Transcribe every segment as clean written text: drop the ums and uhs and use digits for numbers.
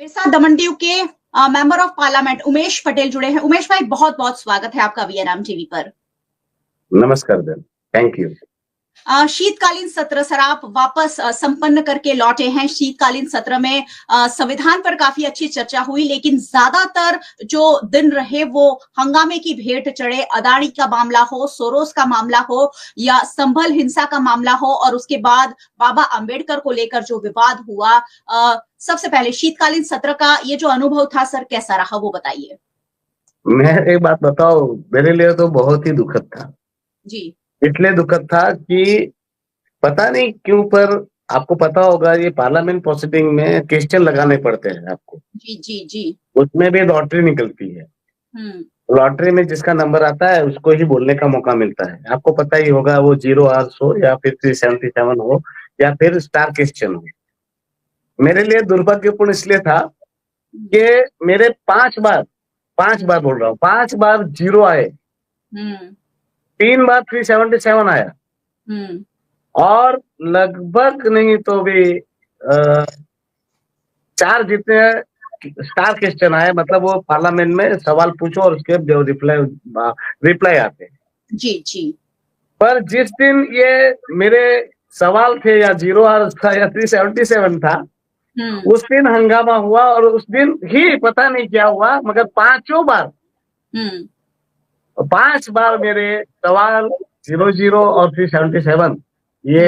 मेरे साथ दमन-दीव के member of parliament Umesh Patel जुड़े हैं। उमेश भाई, बहुत बहुत स्वागत है आपका वीएनएम टीवी पर। नमस्कार बेन, थैंक यू। शीतकालीन सत्र सर आप वापस संपन्न करके लौटे हैं। शीतकालीन सत्र में संविधान पर काफी अच्छी चर्चा हुई, लेकिन ज्यादातर जो दिन रहे वो हंगामे की भेंट चढ़े। अदानी का मामला हो, सोरोस का मामला हो या संभल हिंसा का मामला हो, और उसके बाद बाबा अंबेडकर को लेकर जो विवाद हुआ। सबसे पहले शीतकालीन सत्र का ये जो अनुभव था सर, कैसा रहा वो बताइए। मैं एक बात बताओ, मेरे लिए तो बहुत ही दुखद था जी। इसलिए दुखद था कि पता नहीं क्यों, पर आपको पता होगा ये पार्लियामेंट प्रोसीडिंग में क्वेश्चन लगाने पड़ते हैं आपको। जी जी जी। उसमें भी लॉटरी निकलती है। लॉटरी में जिसका नंबर आता है उसको ही बोलने का मौका मिलता है। आपको पता ही होगा, वो 0 आवर्स हो या फिर 377 हो या फिर स्टार क्वेश्चन हो। मेरे लिए दुर्भाग्यपूर्ण इसलिए था कि मेरे 5 बार बोल रहा हूँ, 5 बार 0 आए, 3 बार 377 आया, और लगभग नहीं तो भी 4 जितने स्टार क्वेश्चन आए। मतलब वो पार्लियामेंट में सवाल पूछो और उसके जो रिप्लाई आते हैं। जी जी। पर जिस दिन ये मेरे सवाल थे या 0 आवर्स था या 377 था, उस दिन हंगामा हुआ, और उस दिन ही पता नहीं क्या हुआ, मगर 5 बार 5 बार मेरे सवाल 00 और 377 ये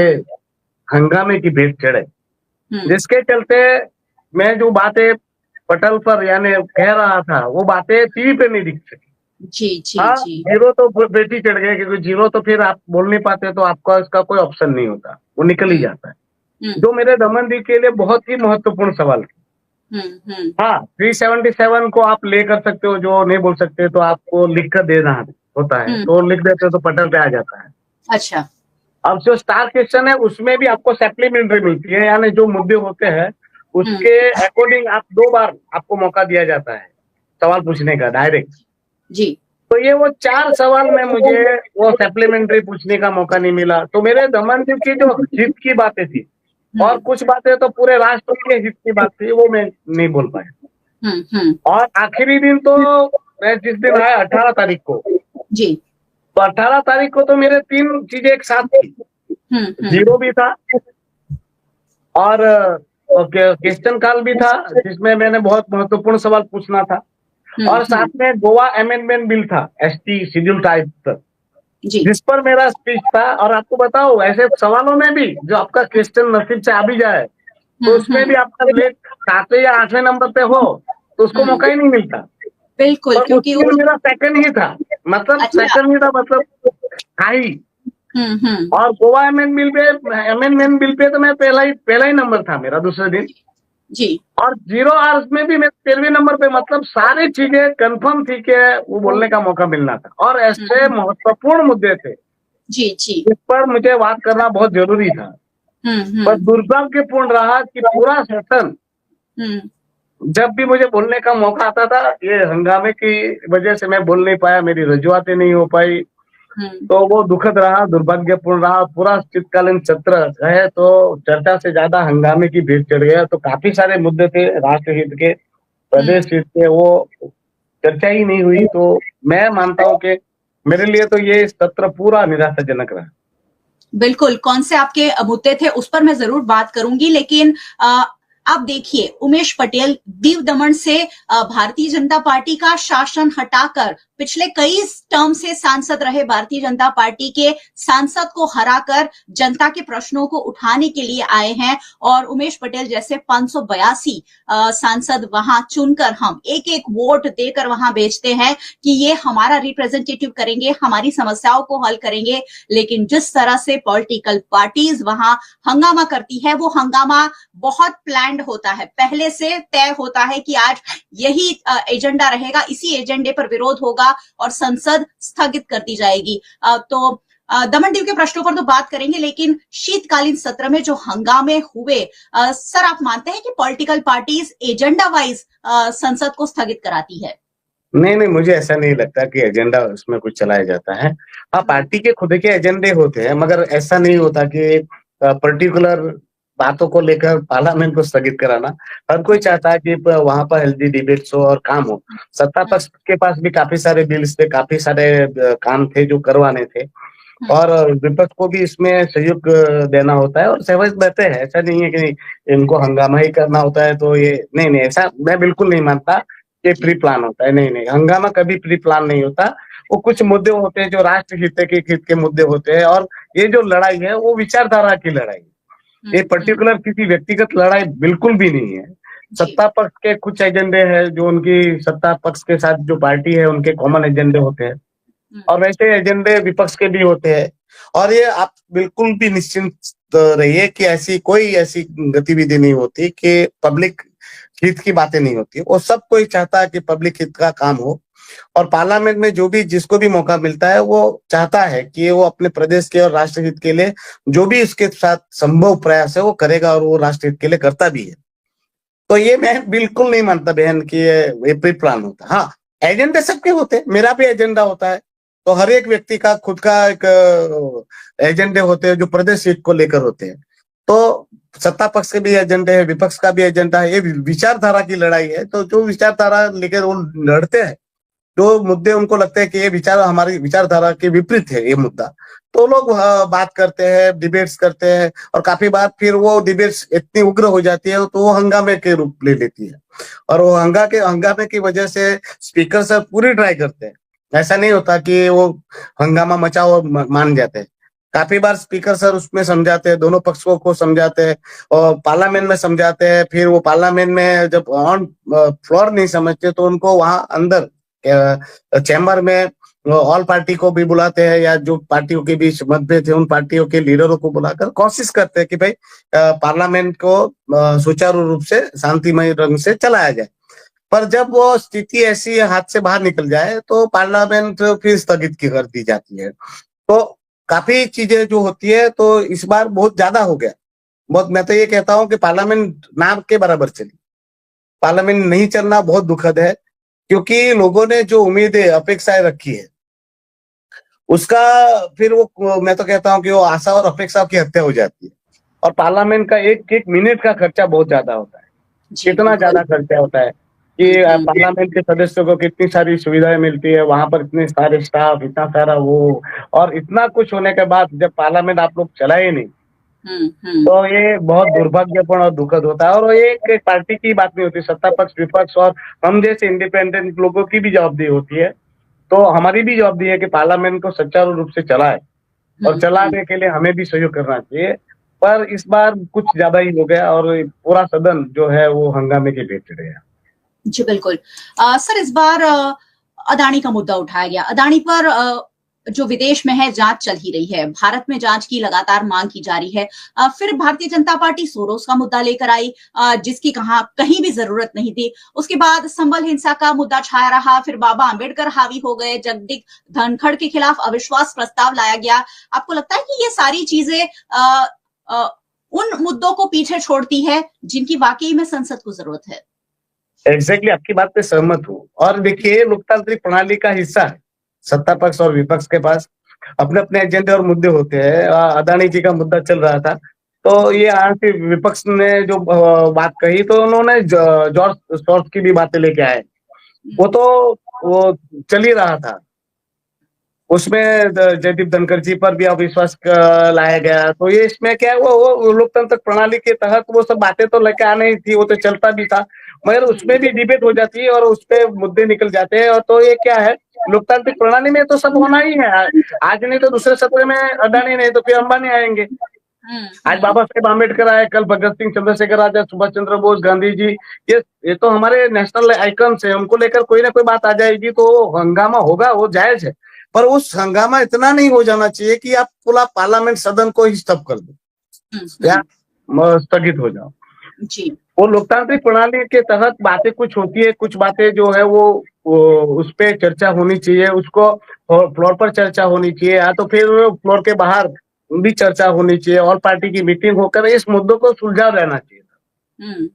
हंगामे की भेंट चढ़े, जिसके चलते मैं जो बातें पटल पर यानी कह रहा था वो बातें टीवी पे नहीं दिख सकी। जी जी हाँ, जी। 0 तो बेटी चढ़ गए, क्योंकि 0 तो फिर आप बोल नहीं पाते, तो आपका इसका कोई ऑप्शन नहीं होता, वो निकल ही जाता है। जो मेरे दमन दी के लिए बहुत ही महत्वपूर्ण सवाल था। हाँ, 377 को आप ले कर सकते हो, जो नहीं बोल सकते तो आपको लिख कर देना होता है, तो लिख देते हो तो पटल पे आ जाता है। अच्छा। अब जो स्टार क्वेश्चन है उसमें भी आपको सप्लीमेंट्री मिलती है, यानी जो मुद्दे होते हैं उसके अकॉर्डिंग आप 2 बार आपको मौका दिया जाता है सवाल पूछने का डायरेक्ट। जी। तो ये वो 4 सवाल में मुझे वो सप्लीमेंट्री पूछने का मौका नहीं मिला। तो मेरे दमन जी की जो हित की बातें थी, और कुछ बातें तो पूरे राष्ट्र के हित की बात थी, वो मैं नहीं बोल पाया। और आखिरी दिन तो मैं जिस दिन आया 18 तारीख को, जी, तो 18 तारीख को तो मेरे 3 चीजें एक साथ थी। 0 भी था, और क्वेश्चन काल भी था जिसमें मैंने बहुत महत्वपूर्ण सवाल पूछना था, और साथ में गोवा अमेंडमेंट बिल था, एसटी शेड्यूल टाइप पर, जिस पर मेरा स्पीच था। और आपको बताओ, ऐसे सवालों में भी जो आपका क्वेश्चन नसीब से आ भी जाए, तो उसमें भी आपका लेट 7वें या 8वें नंबर पे हो तो उसको मौका ही नहीं मिलता। बिल्कुल, क्योंकि मेरा सेकंड ही था, मतलब सेकंड ही था, मतलब हाई। और गोवा अमेंडमेंट बिल पे तो मैं पहला ही नंबर था मेरा दूसरे दिन जी। और 0 आवर्स में भी मैं 13वें नंबर पे, मतलब सारी चीजें कंफर्म थी कि वो बोलने का मौका मिलना था, और ऐसे महत्वपूर्ण मुद्दे थे जी जी, इस पर मुझे बात करना बहुत जरूरी था। पर दुर्भाग्यपूर्ण रहा कि पूरा सेशन जब भी मुझे बोलने का मौका आता था, ये हंगामे की वजह से मैं बोल नहीं पाया, मेरी रजुआतें नहीं हो पाई, तो वो दुखद रहा, दुर्भाग्यपूर्ण रहा। पूरा शीतकालीन सत्र है तो चर्चा से ज्यादा हंगामे की भेंट चढ़ गया। तो काफी सारे मुद्दे थे राष्ट्र हित के, प्रदेश हित के, वो चर्चा ही नहीं हुई। तो मैं मानता हूँ कि मेरे लिए तो ये सत्र पूरा निराशाजनक रहा। बिल्कुल, कौन से आपके मुद्दे थे उस पर मैं जरूर बात करूंगी, लेकिन आप देखिए, उमेश पटेल दीव दमन से भारतीय जनता पार्टी का शासन हटाकर पिछले कई टर्म से सांसद रहे, भारतीय जनता पार्टी के सांसद को हराकर जनता के प्रश्नों को उठाने के लिए आए हैं। और उमेश पटेल जैसे 582 सांसद वहां चुनकर हम एक एक वोट देकर वहां भेजते हैं कि ये हमारा रिप्रेजेंटेटिव करेंगे, हमारी समस्याओं को हल करेंगे। लेकिन जिस तरह से पॉलिटिकल पार्टीज वहां हंगामा करती है, वो हंगामा बहुत प्लान्ड होता है, पहले से तय होता है कि आज यही एजेंडा रहेगा, इसी एजेंडे पर विरोध होगा और संसद स्थगित कर दी जाएगी। तो दमन दीव के प्रश्नों पर तो बात करेंगे, लेकिन शीतकालीन सत्र में जो हंगामे हुए, सर आप मानते हैं कि पॉलिटिकल पार्टीज एजेंडा वाइज संसद को स्थगित कराती है? नहीं, मुझे ऐसा नहीं लगता कि एजेंडा उसमें कुछ चलाया जाता है। हाँ, पार्टी के खुद के एजेंडे होते हैं, मगर ऐसा नहीं होता कि पर्टिकुलर बातों को लेकर पार्लियामेंट को स्थगित कराना। हर कोई चाहता है कि वहां पर हेल्दी डिबेट्स हो और काम हो। सत्ता पक्ष के पास भी काफी सारे बिल्स थे, काफी सारे काम थे जो करवाने थे, और विपक्ष को भी इसमें सहयोग देना होता है और सहज देते हैं। ऐसा नहीं है कि इनको हंगामा ही करना होता है, तो ये नहीं, ऐसा मैं बिल्कुल नहीं मानता कि प्री प्लान होता है। नहीं, हंगामा कभी प्री प्लान नहीं होता। वो कुछ मुद्दे होते हैं जो राष्ट्र हित के मुद्दे होते हैं, और ये जो लड़ाई है वो विचारधारा की लड़ाई है। ये पर्टिकुलर किसी व्यक्तिगत लड़ाई बिल्कुल भी नहीं है। सत्ता पक्ष के कुछ एजेंडे हैं जो उनकी सत्ता पक्ष के साथ जो पार्टी है उनके कॉमन एजेंडे होते हैं, और वैसे एजेंडे विपक्ष के भी होते हैं। और ये आप बिल्कुल भी निश्चिंत रहिए कि ऐसी गतिविधि नहीं होती कि पब्लिक हित की बातें नहीं होती। वो सब कोई चाहता है कि पब्लिक हित का काम हो, और पार्लियामेंट में जिसको भी मौका मिलता है वो चाहता है कि वो अपने प्रदेश के और राष्ट्र हित के लिए जो भी उसके साथ संभव प्रयास है वो करेगा, और वो राष्ट्र हित के लिए करता भी है। तो ये मैं बिल्कुल नहीं मानता बहन कि ये प्री प्लान होता। हाँ, एजेंडे सबके होते हैं, मेरा भी एजेंडा होता है, तो हर एक व्यक्ति का खुद का एक एजेंडे होते हैं जो प्रदेश हित को लेकर होते हैं। तो सत्ता पक्ष के भी एजेंडे है, विपक्ष का भी एजेंडा है। ये विचारधारा की लड़ाई है, तो जो विचारधारा लेकर वो लड़ते हैं, जो मुद्दे उनको लगते हैं कि ये विचार हमारी विचारधारा के विपरीत है ये मुद्दा, तो लोग बात करते हैं, डिबेट्स करते हैं, और काफी बार फिर वो डिबेट्स इतनी उग्र हो जाती है तो वो हंगामे के रूप ले लेती है, और वो हंगामे की वजह से स्पीकर सर पूरी ट्राई करते हैं। ऐसा नहीं होता कि वो हंगामा मचाओ और मान जाते हैं। काफी बार स्पीकर सर उसमें समझाते हैं, दोनों पक्षों को समझाते हैं, और पार्लियामेंट में समझाते हैं। फिर वो पार्लियामेंट में जब ऑन फ्लोर नहीं समझते तो उनको वहां अंदर चैम्बर में ऑल पार्टी को भी बुलाते हैं, या जो पार्टियों के बीच मतभेद है उन पार्टियों के लीडरों को बुलाकर कोशिश करते हैं कि भाई पार्लियामेंट को सुचारू रूप से शांतिमय ढंग से चलाया जाए। पर जब वो स्थिति ऐसी हाथ से बाहर निकल जाए तो पार्लियामेंट फिर स्थगित कर दी जाती है। तो काफी चीजें जो होती है, तो इस बार बहुत ज्यादा हो गया। मैं तो ये कहता हूँ कि पार्लियामेंट नाम के बराबर चली, पार्लियामेंट नहीं चलना बहुत दुखद है, क्योंकि लोगों ने जो उम्मीदें अपेक्षाएं रखी है उसका फिर वो, मैं तो कहता हूँ कि वो आशा और अपेक्षा की हत्या हो जाती है। और पार्लियामेंट का एक एक मिनट का खर्चा बहुत ज्यादा होता है। कितना ज्यादा खर्चा होता है कि पार्लियामेंट के सदस्यों को कितनी सारी सुविधाएं मिलती है, वहां पर इतने सारे स्टाफ, इतना सारा वो, और इतना कुछ होने के बाद जब पार्लियामेंट आप लोग चलाए नहीं, तो ये बहुत दुर्भाग्यपूर्ण और दुखद होता है। और ये एक पार्टी की बात नहीं होती, सत्ता पक्ष, विपक्ष और हम जैसे इंडिपेंडेंट लोगों की भी जवाबदेही होती है। तो हमारी भी जवाबदेही है कि पार्लियामेंट को सुचारू रूप से चलाए, और चलाने के लिए हमें भी सहयोग करना चाहिए। पर इस बार कुछ ज्यादा ही हो गया, और पूरा सदन जो है वो हंगामे के भेंट चढ़ गया। जी बिल्कुल। सर, इस बार अदानी का मुद्दा उठाया गया। अदानी पर जो विदेश में है जांच चल ही रही है, भारत में जांच की लगातार मांग की जा रही है। फिर भारतीय जनता पार्टी सोरोस का मुद्दा लेकर आई, जिसकी कहीं भी जरूरत नहीं थी। उसके बाद संभल हिंसा का मुद्दा छाया रहा, फिर बाबा अंबेडकर हावी हो गए, जगदीप धनखड़ के खिलाफ अविश्वास प्रस्ताव लाया गया। आपको लगता है कि ये सारी चीजें उन मुद्दों को पीछे छोड़ती है जिनकी वाकई में संसद को जरूरत है? एग्जैक्टली, आपकी बात पे सहमत हूँ। और देखिए, लोकतांत्रिक प्रणाली का हिस्सा है, सत्ता पक्ष और विपक्ष के पास अपने अपने एजेंडे और मुद्दे होते हैं। अदानी जी का मुद्दा चल रहा था, तो ये आंसर विपक्ष ने जो बात कही, तो उन्होंने जॉर्ज सोरोस की भी बातें लेके आए। वो चल ही रहा था। उसमें जगदीप धनखड़ जी पर भी अविश्वास लाया गया। तो ये इसमें क्या है, वो लोकतंत्र प्रणाली के तहत वो सब बातें तो लेके आने ही थी, वो तो चलता भी था, मगर उसमें भी डिबेट हो जाती है और उसपे मुद्दे निकल जाते हैं। और तो ये क्या है, लोकतांत्रिक प्रणाली में तो सब होना ही है। आज नहीं तो दूसरे सत्र में अडानी, नहीं तो फिर अंबानी आएंगे। आज बाबा साहेब आम्बेडकर आए, कल भगत सिंह, चंद्रशेखर आजाद, सुभाष चंद्र बोस, गांधी जी, ये तो हमारे नेशनल आइकन्स है। उनको लेकर कोई ना कोई बात आ जाएगी तो हंगामा होगा, वो जायज है। पर उस हंगामा इतना नहीं हो जाना चाहिए कि आप पूरा पार्लियामेंट सदन को ही स्तब्ध कर दो या स्थगित हो जाओ। वो लोकतांत्रिक प्रणाली के तहत बातें कुछ होती है, कुछ बातें जो है वो उस पे चर्चा होनी चाहिए, उसको फ्लोर पर चर्चा होनी चाहिए, या तो फिर फ्लोर के बाहर भी चर्चा होनी चाहिए, और पार्टी की मीटिंग होकर इस मुद्दों को सुलझा रहना चाहिए।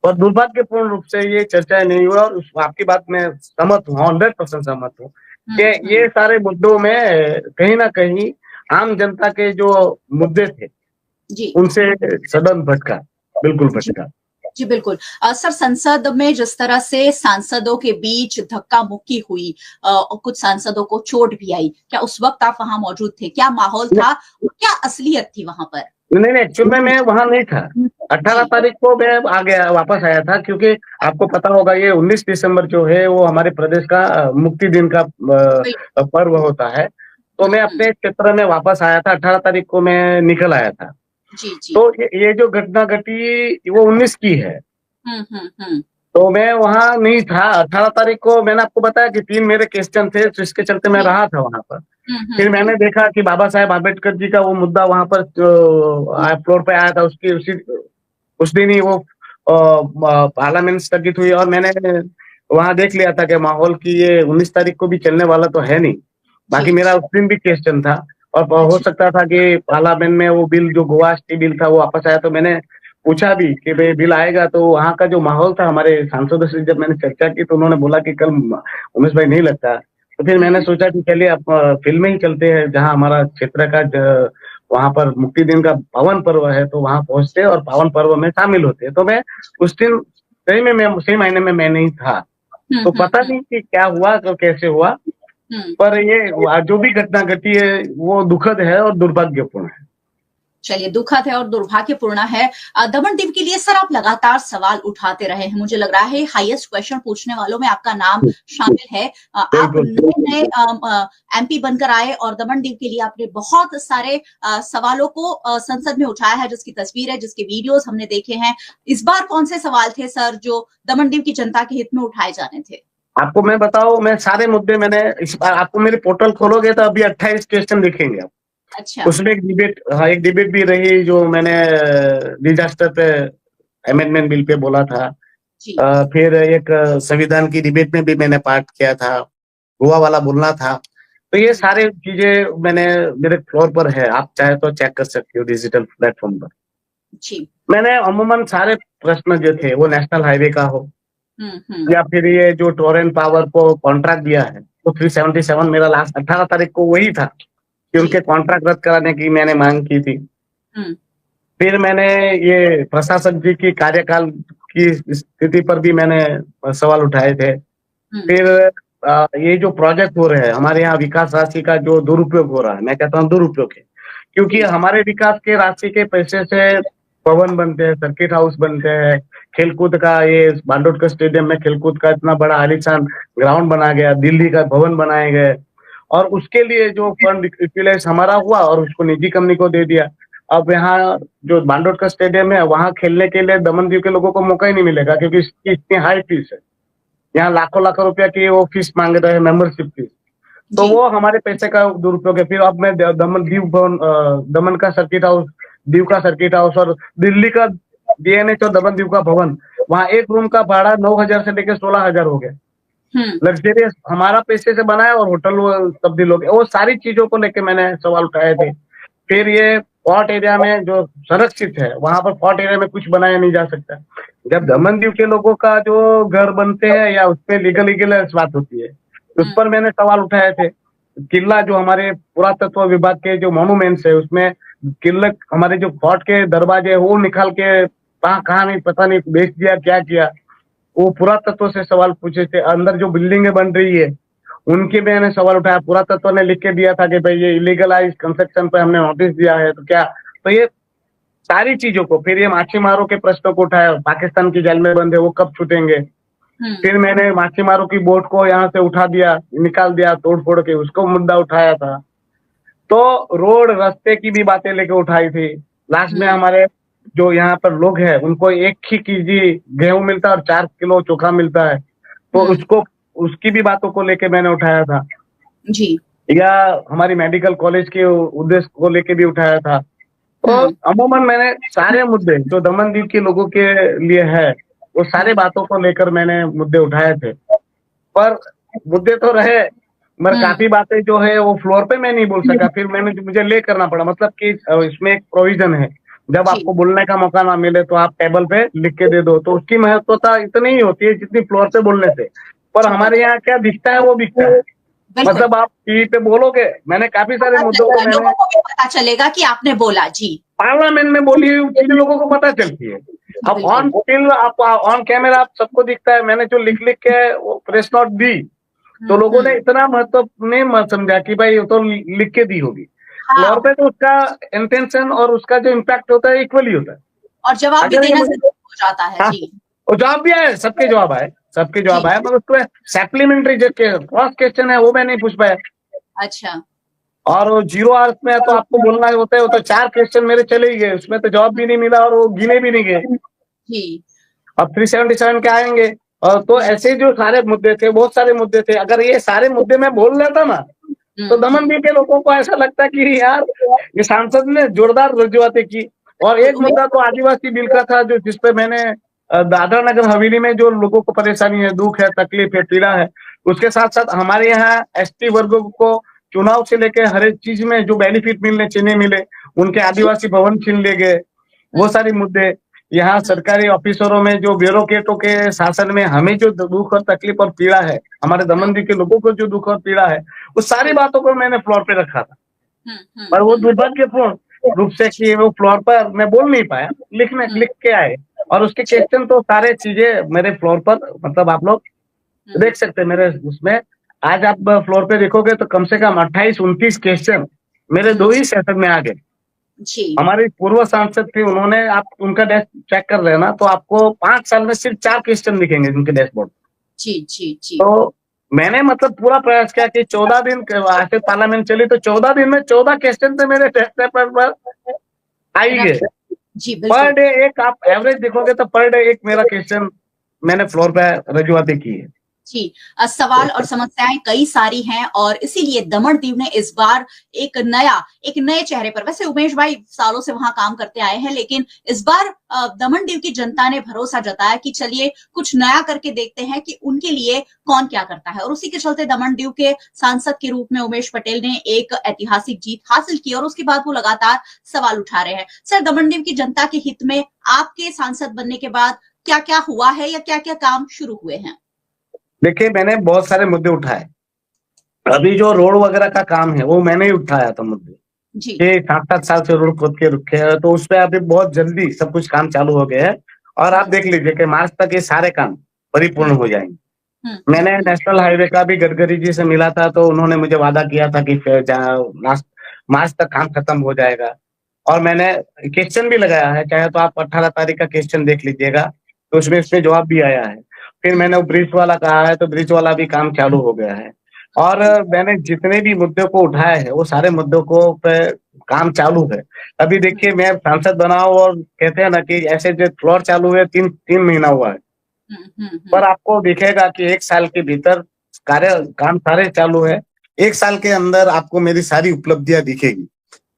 और दुर्भाग्यपूर्ण रूप से ये चर्चाएं नहीं हुआ। और आपकी बात में सहमत हूँ, 100% सहमत हूँ कि ये सारे मुद्दों में कहीं ना कहीं आम जनता के जो मुद्दे थे जी उनसे सदन भटका, बिल्कुल भटका। जी बिल्कुल। सर, संसद में जिस तरह से सांसदों के बीच धक्का मुक्की हुई और कुछ सांसदों को चोट भी आई, क्या उस वक्त आप वहां मौजूद थे? क्या माहौल था? क्या असलियत थी वहां पर? नहीं, एक्चुअल में मैं वहां नहीं था। 18 जी तारीख को मैं आ गया, वापस आया था, क्योंकि आपको पता होगा ये 19 दिसंबर जो है वो हमारे प्रदेश का मुक्ति दिन का पर्व होता है। तो मैं अपने क्षेत्र में वापस आया था, 18 तारीख को मैं निकल आया था। जी जी। तो ये जो घटना घटी वो 19 की है। हम्म। तो मैं वहां नहीं था 18 तारीख को। मैंने आपको बताया कि 3 मेरे क्वेश्चन थे, तो इसके चलते मैं रहा था वहां पर। फिर मैंने देखा कि बाबा साहेब आम्बेडकर जी का वो मुद्दा वहां पर फ्लोर पे आया था, उसकी उस दिन ही वो पार्लियामेंट स्थगित हुई, और मैंने वहां देख लिया था कि माहौल की ये 19 तारीख को भी चलने वाला तो है नहीं। बाकी मेरा उस दिन भी क्वेश्चन था, और हो सकता था कि पार्लियामेंट में वो बिल, जो गोवा एसटी बिल था, वो वापस आया। तो मैंने पूछा भी कि भाई बिल आएगा, तो वहाँ का जो माहौल था, हमारे सांसदों से जब मैंने चर्चा की तो उन्होंने बोला कि कल उमेश भाई नहीं लगता। तो फिर मैंने सोचा कि चलिए अब फिल्म में ही चलते हैं, जहाँ हमारा क्षेत्र का वहां पर मुक्ति दिन का पावन पर्व है, तो वहां पहुंचते और पावन पर्व में शामिल होते। तो मैं उस दिन सही में मैं सही मायने में मैं नहीं था, तो पता नहीं कि क्या हुआ, तो कैसे हुआ। पर ये जो भी घटना घटी है वो दुखद है और दुर्भाग्यपूर्ण है। चलिए, दुखद है और दुर्भाग्यपूर्ण है। दमन दीव के लिए सर आप लगातार सवाल उठाते रहे हैं, मुझे लग रहा है हाईएस्ट क्वेश्चन पूछने वालों में आपका नाम शामिल है। आप नए एमपी बनकर आए और दमन दीव के लिए आपने बहुत सारे सवालों को संसद में उठाया है, जिसकी तस्वीर है, जिसके वीडियोस हमने देखे हैं। इस बार कौन से सवाल थे सर जो दमन दीव की जनता के हित में उठाए जाने थे? आपको मैं बताऊं, मैं सारे मुद्दे मैंने इस बार, आपको मेरे पोर्टल खोलोगे तो अभी 28 क्वेश्चन दिखेंगे आप। अच्छा। उसमें एक डिबेट भी रही, जो मैंने डिजास्टर पे अमेंडमेंट बिल पे बोला था। फिर एक संविधान की डिबेट में भी मैंने पार्ट किया था, गोवा वाला बोलना था। तो ये सारे चीजें मैंने मेरे फ्लोर पर है, आप चाहे तो चेक कर सकते हो डिजिटल प्लेटफॉर्म पर। जी। मैंने अमूमन सारे प्रश्न जो थे, वो नेशनल हाईवे का हो या फिर ये जो टोरेंट पावर को कॉन्ट्रैक्ट दिया है, तो 377 मेरा लास्ट 18 तारीख को वही था कि उनके कॉन्ट्रैक्ट रद्द कराने की मैंने मांग की थी। फिर मैंने ये प्रशासक जी की कार्यकाल की स्थिति पर भी मैंने सवाल उठाए थे। फिर ये जो प्रोजेक्ट हो रहे हैं हमारे यहाँ, विकास राशि का जो दुरुपयोग हो रहा है, मैं कहता हूँ दुरुपयोग है, क्योंकि हमारे विकास के राशि के पैसे से भवन बनते हैं, सर्किट हाउस बनते हैं, खेलकूद का, ये बांडोडकर स्टेडियम में खेलकूद का इतना बड़ा आलीशान ग्राउंड बना गया, दिल्ली का भवन बनाए गए, और उसके लिए जो फंड यूटिलाइज हमारा हुआ और उसको निजी कंपनी को दे दिया। अब यहाँ जो बांडोडकर स्टेडियम है, वहां खेलने के लिए दमन दीव के लोगों को मौका ही नहीं मिलेगा, क्योंकि इसकी इतनी हाई फीस है। यहाँ लाखों लाखों रुपया की वो फीस मांग रहे हैं, मेंबरशिप फीस। तो वो हमारे पैसे का दुरुपयोग है। फिर अब मैं दमन का सर्किट हाउस, दीव का सर्किट हाउस और दिल्ली का डीएनएच और दमन दीव का भवन, वहाँ एक रूम का भाड़ा 9,000 से लेकर 16,000 हो गया। लग्जरियस हमारा पैसे से बना है और होटल तब्दील हो गया। वो सारी चीजों को लेकर मैंने सवाल उठाए थे। फिर ये फोर्ट एरिया में जो संरक्षित है, वहां पर फोर्ट एरिया में कुछ बनाया नहीं जा सकता। जब दमन दीव के लोगों का जो घर बनते हैं या उसमें लीगल बात होती है, उस पर मैंने सवाल उठाए थे। किला जो हमारे पुरातत्व विभाग के जो मॉन्यूमेंट्स है, उसमें किले हमारे जो फोर्ट के दरवाजे वो निकाल के कहाँ नहीं पता नहीं बेच दिया, क्या किया। वो पुरातत्व से सवाल पूछे थे। अंदर जो बिल्डिंगें बन रही है उनके मैंने सवाल उठाया। पुरातत्व ने लिख के दिया था कि भाई ये इलीगलाइज कंस्ट्रक्शन पे हमने नोटिस दिया है, तो क्या। तो ये सारी चीजों को, फिर ये माछीमारों के प्रश्नों को उठाया, पाकिस्तान की जेल में बंद है, वो कब छूटेंगे। फिर मैंने माछीमारों की बोट को यहाँ से उठा दिया, निकाल दिया तोड़ फोड़ के, उसको मुद्दा उठाया था। तो रोड रास्ते की भी बातें लेके उठाई थी। लास्ट में हमारे जो यहाँ पर लोग हैं उनको 1 ही केजी गेहूं मिलता है और 4 किलो चोखा मिलता है, तो उसकी भी बातों को लेके मैंने उठाया था जी। या हमारी मेडिकल कॉलेज के उद्देश्य को लेके भी उठाया था। तो अमूमन मैंने सारे मुद्दे जो दमन दीव के लोगों के लिए है, वो सारे बातों को लेकर मैंने मुद्दे उठाए थे। पर मुद्दे तो रहे, मगर काफी बातें जो है वो फ्लोर पे मैं नहीं बोल सका। फिर मुझे ले करना पड़ा, मतलब कि इसमें एक प्रोविजन है, जब आपको बोलने का मौका ना मिले तो आप टेबल पे लिख के दे दो। तो उसकी महत्वता इतनी ही होती है जितनी फ्लोर पे बोलने से। पर हमारे यहाँ क्या दिखता है वो बिकता है। मतलब आप टीवी पे बोलोगे, मैंने काफी सारे मुद्दों को लोगों को भी पता चलेगा कि आपने बोला। जी, पार्लियामेंट में बोली हुई चीजें लोगों को पता चलती है। अब ऑन फिल्म, आप ऑन कैमरा आप सबको दिखता है। मैंने जो लिख के वो प्रेस नोट दी, तो लोगों ने इतना महत्व नहीं मत समझा कि भाई वो तो लिख के दी होगी। फ्लोर पे तो उसका इंटेंशन और उसका जो इम्पैक्ट होता है इक्वली होता है, और जवाब भी देना जरूरी हो जाता है। जी, और जवाब भी आए, सबके जवाब आए, सबके जवाब आए, मगर उसमें सप्लीमेंट्री जो क्रॉस क्वेश्चन है वो मैं नहीं पूछ पाया। अच्छा। और वो 0 आवर्स में तो आपको बोलना होता है, वो तो 4 क्वेश्चन मेरे चले ही गए, उसमें तो जवाब भी नहीं मिला और वो गिने भी नहीं गए। अब 377 के आएंगे। और तो ऐसे जो सारे मुद्दे थे, बहुत सारे मुद्दे थे, अगर ये सारे मुद्दे मैं बोल लेता ना, तो दमन के लोगों को ऐसा लगता कि यार ये सांसद ने जोरदार रजूआतें की। और एक मुद्दा तो आदिवासी बिल का था, जो जिसपे मैंने दादरा नगर हवेली में जो लोगों को परेशानी है, दुख है, तकलीफ है, पीड़ा है, उसके साथ साथ हमारे यहाँ एसटी वर्गों को चुनाव से लेकर हर एक चीज में जो बेनिफिट मिलने चाहिए मिले, उनके आदिवासी भवन छीन ले गए, वो सारे मुद्दे। यहाँ सरकारी ऑफिसरों में जो ब्यूरोक्रेटों के शासन में हमें जो दुख और तकलीफ और पीड़ा है, हमारे दमन के लोगों को जो दुख और पीड़ा है, उस सारी बातों को मैंने फ्लोर पे रखा था। पर वो दुर्भाग्यपूर्ण रूप से कि वो फ्लोर पर मैं बोल नहीं पाया, लिख के आए। और उसके क्वेश्चन तो सारे चीजें मेरे फ्लोर पर, मतलब आप लोग देख सकते हैं मेरे उसमें। आज आप फ्लोर पे देखोगे तो कम से कम 28-29 क्वेश्चन मेरे 2 ही सेशन में आ गए। हमारी पूर्व सांसद थी, उन्होंने, आप उनका डेस्क चेक कर रहे हैं ना, तो आपको 5 साल में सिर्फ 4 क्वेश्चन दिखेंगे उनके डैशबोर्ड। जी। तो मैंने मतलब पूरा प्रयास किया कि 14 दिन ऐसे पार्लियामेंट चली, तो 14 दिन में 14 क्वेश्चन तो मेरे डेस्क पेपर पर आ ही गए। पर डे एक आप एवरेज देखोगे तो पर डे एक मेरा क्वेश्चन मैंने फ्लोर पे रजूआतें की है। जी, सवाल और समस्याएं कई सारी हैं और इसीलिए दमन दीव ने इस बार एक नए चेहरे पर, वैसे उमेश भाई सालों से वहां काम करते आए हैं, लेकिन इस बार दमन दीव की जनता ने भरोसा जताया कि चलिए कुछ नया करके देखते हैं कि उनके लिए कौन क्या करता है। और उसी के चलते दमन दीव के सांसद के रूप में उमेश पटेल ने एक ऐतिहासिक जीत हासिल की और उसके बाद वो लगातार सवाल उठा रहे हैं। सर, दमन दीव की जनता के हित में आपके सांसद बनने के बाद क्या क्या हुआ है या क्या क्या काम शुरू हुए हैं? देखिए, मैंने बहुत सारे मुद्दे उठाए। अभी जो रोड वगैरह का काम है वो मैंने ही उठाया था मुद्दे, कि 7-7 साल से रोड खोद के रुके हैं, तो उस पर अभी बहुत जल्दी सब कुछ काम चालू हो गया है। और आप देख लीजिए कि मार्च तक ये सारे काम परिपूर्ण हो जाएंगे। मैंने नेशनल हाईवे का भी गडकरी जी से मिला था, तो उन्होंने मुझे वादा किया था कि मार्च तक काम खत्म हो जाएगा। और मैंने क्वेश्चन भी लगाया है, चाहे तो आप 18 तारीख का क्वेश्चन देख लीजिएगा, तो उसमें जवाब भी आया है। फिर मैंने ब्रिज वाला कहा है, तो ब्रिज वाला भी काम चालू हो गया है। और मैंने जितने भी मुद्दों को उठाए हैं, वो सारे मुद्दों को पे काम चालू है। अभी देखिए, मैं सांसद बना हूं और कहते हैं ना कि ऐसे जो फ्लोर चालू है, 3 महीना हुआ है, पर आपको दिखेगा कि 1 साल के भीतर काम सारे चालू है। 1 साल के अंदर आपको मेरी सारी उपलब्धियां दिखेगी।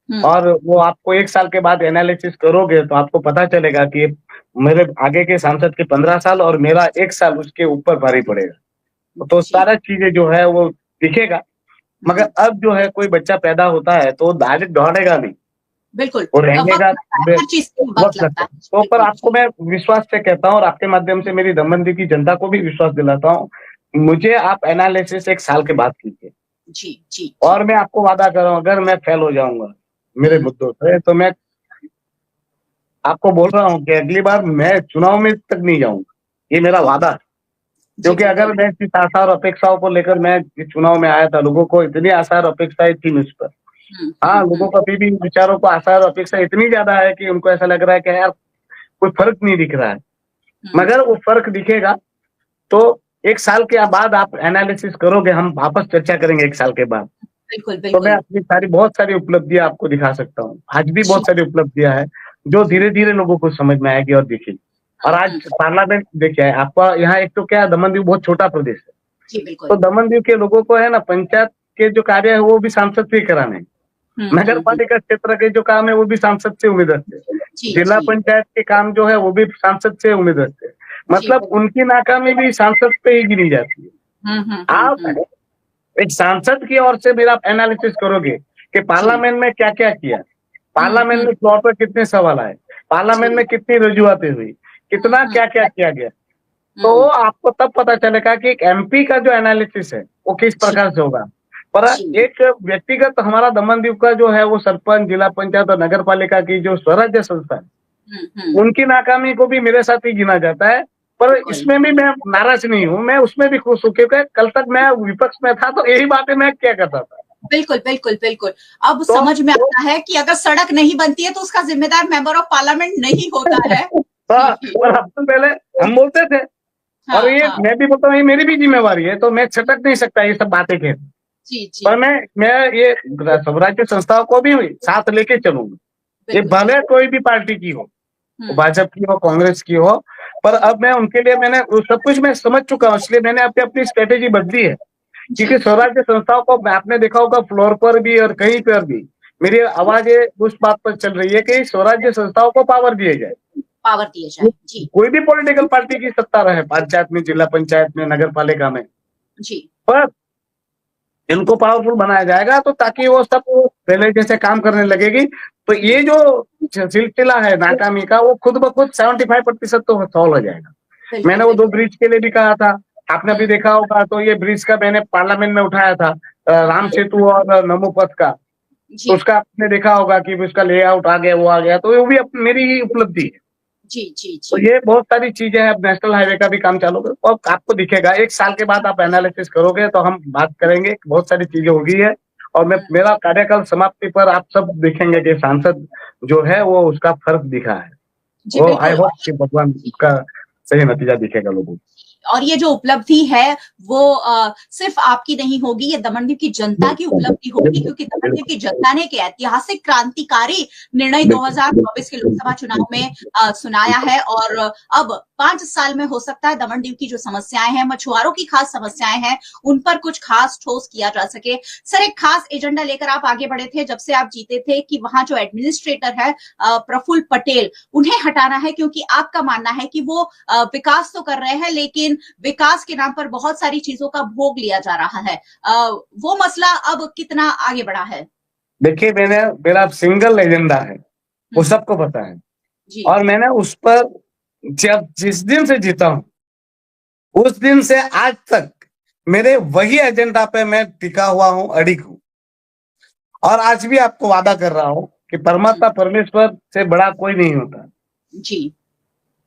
और वो आपको 1 साल के बाद एनालिसिस करोगे तो आपको पता चलेगा कि मेरे आगे के सांसद के 15 साल और मेरा 1 साल उसके ऊपर भारी पड़ेगा। तो सारा चीजें जो है वो दिखेगा। मगर अब जो है, कोई बच्चा पैदा होता है तो डायरेक्ट दौड़ेगा नहीं, बिल्कुल, वो रहेगा, वक्त लगता है। तो पर आपको मैं विश्वास से कहता हूँ, और आपके माध्यम से मेरी दमन की जनता को भी विश्वास दिलाता हूँ, मुझे आप एनालिसिस 1 साल के बाद कीजिए। जी। और मैं आपको वादा कर रहा हूँ, अगर मैं फेल हो जाऊंगा मेरे मुद्दों से, तो मैं आपको बोल रहा हूँ कि अगली बार मैं चुनाव में तक नहीं जाऊंगा, ये मेरा वादा है। क्योंकि अगर मैं इस आशा और अपेक्षाओं को लेकर मैं चुनाव में आया था, लोगों को इतनी आशा और अपेक्षाएं थी मुझ पर। हाँ, लोगों को अभी भी विचारों को आशा और अपेक्षा इतनी ज्यादा है कि उनको ऐसा लग रहा है कि यार कोई फर्क नहीं दिख रहा है। मगर वो फर्क दिखेगा तो 1 साल के बाद आप एनालिसिस करोगे, हम वापस चर्चा करेंगे 1 साल के बाद। बिल्कुल। तो मैं अपनी बहुत सारी उपलब्धियां आपको दिखा सकता हूँ। आज भी बहुत सारी उपलब्धियां हैं जो धीरे धीरे लोगों को समझ में आएगी और दिखेगी। और आज पार्लियामेंट देखिए, आपका यहाँ एक तो क्या, दमन दीव बहुत छोटा प्रदेश है, तो दमन दीव के लोगों को है ना, पंचायत के जो कार्य है वो भी सांसद से कराने, नगर पालिका क्षेत्र के जो काम है वो भी सांसद से उम्मीद रखते, जिला पंचायत के काम जो है वो भी सांसद से उम्मीद रखते। मतलब उनकी नाकामी भी सांसद पे ही गिनी जाती है। आप एक सांसद की ओर से मेरा एनालिसिस करोगे कि पार्लियामेंट में क्या क्या किया, पार्लियामेंट में फ्लोर पर कितने सवाल आए, पार्लियामेंट में कितनी रजूआतें हुई, कितना क्या क्या किया गया, तो आपको तब पता चलेगा कि एक एमपी का जो एनालिसिस है वो किस प्रकार से होगा। पर एक व्यक्तिगत हमारा दमनदीव का जो है वो सरपंच, जिला पंचायत और नगर पालिका की जो स्वराज्य संस्था है, उनकी नाकामी को भी मेरे साथ ही गिना जाता है। पर इसमें भी मैं नाराज नहीं हूँ, मैं उसमें भी खुश हूँ, क्योंकि कल तक मैं विपक्ष में था तो यही बातें मैं क्या करता था। बिल्कुल बिल्कुल बिल्कुल। अब तो समझ में आता है कि अगर सड़क नहीं बनती है तो उसका जिम्मेदार मेंबर ऑफ पार्लियामेंट नहीं होता है। और अब तो पहले हम बोलते थे, और ये मैं भी बोलता हूँ, ये मेरी भी जिम्मेवारी है, तो मैं छटक नहीं सकता ये सब बातें के। पर मैं ये स्वराज्य संस्थाओं को भी साथ लेके चलूंगा, ये भले कोई भी पार्टी की हो, भाजपा की हो, कांग्रेस की हो, पर अब मैं उनके लिए मैंने सब कुछ मैं समझ चुका हूँ, इसलिए मैंने अपनी स्ट्रेटेजी बदली है। क्योंकि स्वराज्य संस्थाओं को आपने देखा होगा फ्लोर पर भी और कहीं पर भी मेरी आवाज उस बात पर चल रही है कि स्वराज्य संस्थाओं को पावर दिए जाए, जी। कोई भी पॉलिटिकल पार्टी की सत्ता रहे, पंचायत में, जिला पंचायत में, नगर पालिका में, जी, पर इनको पावरफुल बनाया जाएगा तो ताकि वो सब पहले जैसे काम करने लगेगी। तो ये जो सिलसिला है नाकामी का, वो खुद ब खुद 75% तो सॉल्व हो जाएगा। मैंने वो 2 ब्रिज के लिए भी कहा था, आपने भी देखा होगा, तो ये ब्रिज का मैंने पार्लियामेंट में उठाया था, राम सेतु और नमो पथ का, तो उसका आपने देखा होगा कि उसका लेआउट आ गया, वो आ गया, तो वो भी मेरी ही उपलब्धि है। जी जी जी। तो ये बहुत सारी चीजें हैं। अब नेशनल हाईवे का भी काम चालू और आपको दिखेगा, 1 साल के बाद आप एनालिसिस करोगे तो हम बात करेंगे, बहुत सारी चीजें होगी है। और मेरा कार्यकाल समाप्ति पर आप सब देखेंगे कि सांसद जो है वो उसका फर्क दिखा है, वो आई होप कि भगवान उसका सही नतीजा दिखेगा लोगों को। और ये जो उपलब्धि है वो सिर्फ आपकी नहीं होगी, ये दमनदीव की जनता की उपलब्धि होगी, क्योंकि दमनदीव की जनता ने एक ऐतिहासिक क्रांतिकारी निर्णय 2024 के लोकसभा चुनाव में सुनाया है। और अब 5 साल में हो सकता है दमनदीव की जो समस्याएं हैं, मछुआरों की खास समस्याएं हैं, उन पर कुछ खास ठोस किया जा सके। सर, एक खास एजेंडा लेकर आप आगे बढ़े थे जब से आप जीते थे कि वहां जो एडमिनिस्ट्रेटर है प्रफुल्ल पटेल, उन्हें हटाना है, क्योंकि आपका मानना है कि वो विकास तो कर रहे हैं लेकिन विकास के नाम पर बहुत सारी चीजों का भोग लिया जा रहा है। वो मसला अब कितना आगे बढ़ा है? देखिए, मेरा सिंगल एजेंडा है, वो सबको पता है, और मैंने उस पर जिस दिन से जीता हूं उस दिन से आज तक मेरे वही एजेंडा पे मैं टिका हुआ हूं, अडिग हूं। और आज भी आपको वादा कर रहा हूं कि परमात्मा परमेश्वर से बड़ा कोई नहीं होता जी।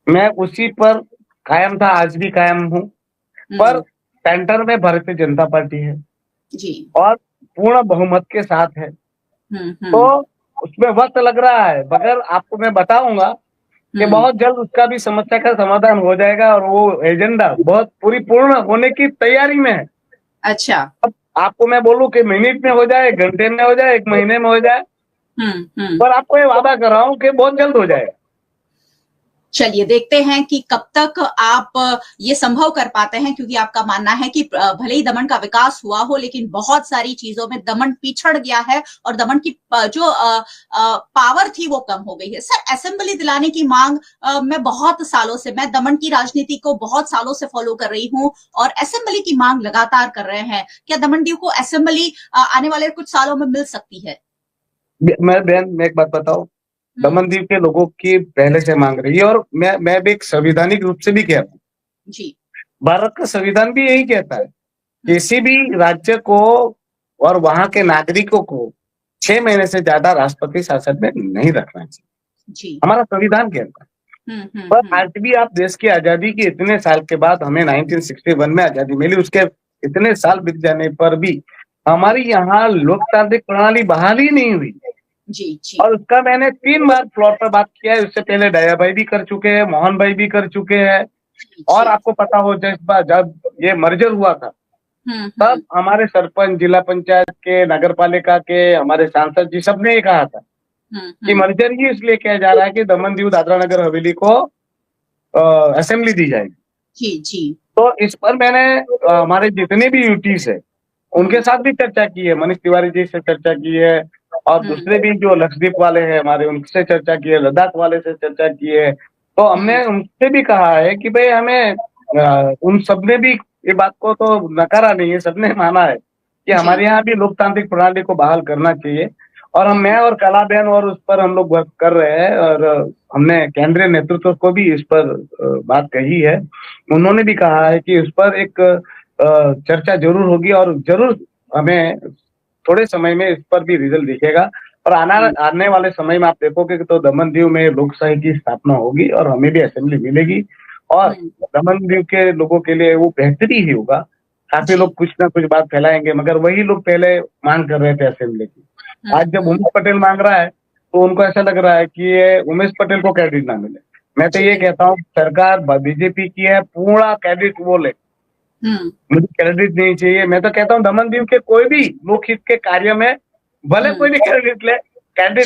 मैं उसी पर कायम था, आज भी कायम हूं। पर सेंटर में भारतीय जनता पार्टी है जी, और पूर्ण बहुमत के साथ है, तो उसमें वक्त लग रहा है, मगर आपको मैं बताऊंगा कि बहुत जल्द उसका भी समस्या का समाधान हो जाएगा, और वो एजेंडा बहुत पूर्ण होने की तैयारी में है। अच्छा। अब आपको मैं बोलूं कि मिनट में हो जाए, घंटे में हो जाए, 1 महीने में हो जाए, पर आपको ये वादा कर रहा हूं कि बहुत जल्द हो जाएगा। चलिए देखते हैं कि कब तक आप ये संभव कर पाते हैं, क्योंकि आपका मानना है कि भले ही दमन का विकास हुआ हो लेकिन बहुत सारी चीजों में दमन पिछड़ गया है और दमन की जो पावर थी वो कम हो गई है। सर, असेंबली दिलाने की मांग मैं बहुत सालों से, मैं दमन की राजनीति को बहुत सालों से फॉलो कर रही हूँ और असेंबली की मांग लगातार कर रहे हैं। क्या दमनदीव को असेंबली आने वाले कुछ सालों में मिल सकती है? मैं एक बात बताऊं, दमनदीव के लोगों की पहले से मांग रही है, और मैं भी एक संवैधानिक रूप से भी कहता हूँ जी, भारत का संविधान भी यही कहता है, किसी भी राज्य को और वहां के नागरिकों को 6 महीने से ज्यादा राष्ट्रपति शासन में नहीं रखना चाहिए जी, हमारा संविधान कहता है। पर आज भी आप देश की आजादी के इतने साल के बाद, हमें 1961 में आजादी मिली, उसके इतने साल बीत जाने पर भी हमारी यहाँ लोकतांत्रिक प्रणाली बहाल ही नहीं हुई जी, जी। और उसका मैंने 3 बार फ्लोर पर बात किया है। उससे पहले दया भाई भी कर चुके हैं, मोहन भाई भी कर चुके हैं, और आपको पता हो जब ये मर्जर हुआ था तब हमारे सरपंच, जिला पंचायत के, नगर पालिका के, हमारे सांसद जी सबने ये कहा था कि मर्जर ही इसलिए किया जा रहा है कि दमन-दीव, दादरा नगर हवेली को असेंबली दी जाएगी जी, जी। तो इस पर मैंने हमारे जितने भी यूटीज है उनके साथ भी चर्चा की है, मनीष तिवारी जी से चर्चा की है, और दूसरे भी जो लक्षद्वीप वाले हैं हमारे, उनसे चर्चा की है, लद्दाख वाले से चर्चा की है। तो हमने उनसे भी कहा है कि भाई हमें उन सबने भी ये बात को तो नकारा नहीं है, सबने माना है कि हमारे यहाँ भी लोकतांत्रिक प्रणाली को बहाल करना चाहिए। और मैं और कला बहन और उस पर हम लोग वर्क कर रहे हैं, और हमने केंद्रीय नेतृत्व को भी इस पर बात कही है। उन्होंने भी कहा है कि उस पर एक चर्चा जरूर होगी, और जरूर हमें थोड़े समय में इस पर भी रिजल्ट दिखेगा और आने वाले समय में आप देखोगे कि तो दमन दीव में लोकशाही की स्थापना होगी और हमें भी असेंबली मिलेगी और दमन दीव के लोगों के लिए वो बेहतरी ही होगा। काफी लोग कुछ ना कुछ बात फैलाएंगे मगर वही लोग पहले मांग कर रहे थे असेंबली की। आज जब उमेश पटेल मांग रहा है तो उनको ऐसा लग रहा है कि ये उमेश पटेल को क्रेडिट ना मिले। मैं तो ये कहता हूँ सरकार बीजेपी की है, पूरा क्रेडिट वो ले, मुझे क्रेडिट नहीं चाहिए। मैं तो कहता हूँ दमन दीव के कोई भी लोकहित के कार्य में भले कोई भी क्रेडिट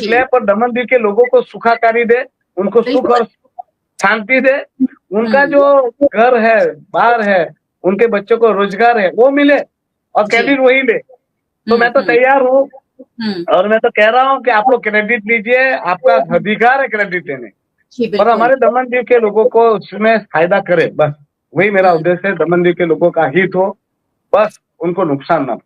ले पर दमन दीव के लोगों को सुखाकारी दे, उनको सुख और शांति दे, उनका जो घर है बाहर है, उनके बच्चों को रोजगार है वो मिले और क्रेडिट वही ले। तो मैं तो तैयार हूँ और मैं तो कह रहा हूँ कि आप लोग क्रेडिट लीजिए, आपका अधिकार है क्रेडिट लेने और हमारे दमन दीव के लोगों को उसमें फायदा करे, बस वही मेरा उद्देश्य है। दमन दीव के लोगों का हित हो, बस उनको नुकसान ना हो।